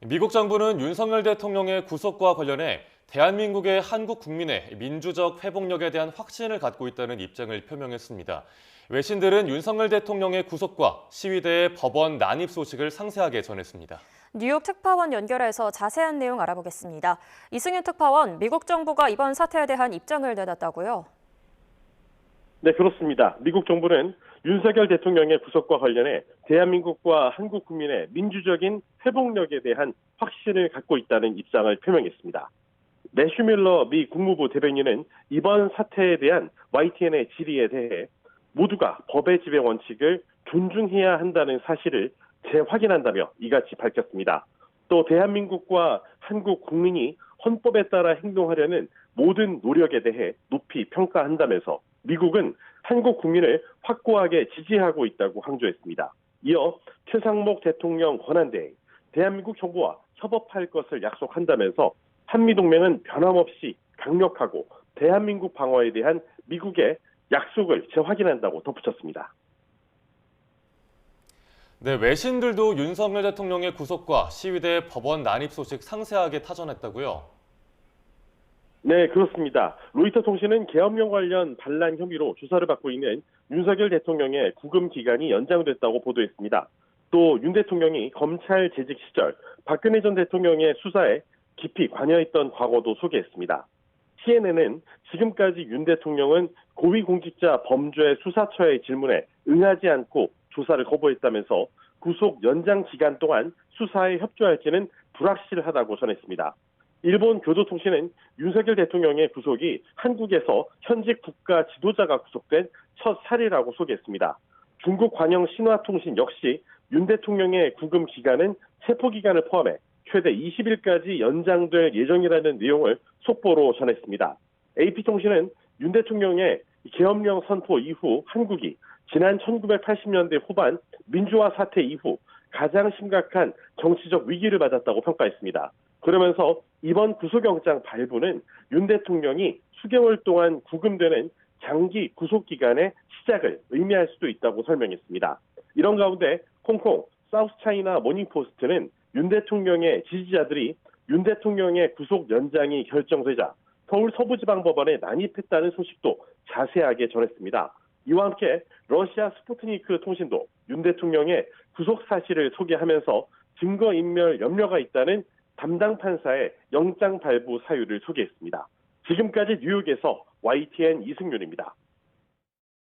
미국 정부는 윤석열 대통령의 구속과 관련해 대한민국의 한국 국민의 민주적 회복력에 대한 확신을 갖고 있다는 입장을 표명했습니다. 외신들은 윤석열 대통령의 구속과 시위대의 법원 난입 소식을 상세하게 전했습니다. 뉴욕 특파원 연결해서 자세한 내용 알아보겠습니다. 이승윤 특파원, 미국 정부가 이번 사태에 대한 입장을 내놨다고요? 네, 그렇습니다. 미국 정부는 윤석열 대통령의 구속과 관련해 대한민국과 한국 국민의 민주적인 회복력에 대한 확신을 갖고 있다는 입장을 표명했습니다. 매슈 밀러 미 국무부 대변인은 이번 사태에 대한 YTN의 질의에 대해 모두가 법의 지배 원칙을 존중해야 한다는 사실을 재확인한다며 이같이 밝혔습니다. 또 대한민국과 한국 국민이 헌법에 따라 행동하려는 모든 노력에 대해 높이 평가한다면서 미국은 한국 국민을 확고하게 지지하고 있다고 강조했습니다. 이어 최상목 대통령 권한대행, 대한민국 정부와 협업할 것을 약속한다면서 한미동맹은 변함없이 강력하고 대한민국 방어에 대한 미국의 약속을 재확인한다고 덧붙였습니다. 네, 외신들도 윤석열 대통령의 구속과 시위대 법원 난입 소식 상세하게 타전했다고요? 네, 그렇습니다. 로이터 통신은 계엄령 관련 반란 혐의로 조사를 받고 있는 윤석열 대통령의 구금 기간이 연장됐다고 보도했습니다. 또 윤 대통령이 검찰 재직 시절 박근혜 전 대통령의 수사에 깊이 관여했던 과거도 소개했습니다. CNN은 지금까지 윤 대통령은 고위공직자 범죄 수사처의 질문에 응하지 않고 조사를 거부했다면서 구속 연장 기간 동안 수사에 협조할지는 불확실하다고 전했습니다. 일본 교도통신은 윤석열 대통령의 구속이 한국에서 현직 국가 지도자가 구속된 첫 사례라고 소개했습니다. 중국 관영 신화통신 역시 윤 대통령의 구금 기간은 체포기간을 포함해 최대 20일까지 연장될 예정이라는 내용을 속보로 전했습니다. AP통신은 윤 대통령의 계엄령 선포 이후 한국이 지난 1980년대 후반 민주화 사태 이후 가장 심각한 정치적 위기를 맞았다고 평가했습니다. 그러면서 이번 구속영장 발부는 윤 대통령이 수개월 동안 구금되는 장기 구속기간의 시작을 의미할 수도 있다고 설명했습니다. 이런 가운데 홍콩 사우스차이나 모닝포스트는 윤 대통령의 지지자들이 윤 대통령의 구속 연장이 결정되자 서울 서부지방법원에 난입했다는 소식도 자세하게 전했습니다. 이와 함께 러시아 스푸트니크 통신도 윤 대통령의 구속 사실을 소개하면서 증거인멸 염려가 있다는 담당 판사의 영장 발부 사유를 소개했습니다. 지금까지 뉴욕에서 YTN 이승윤입니다.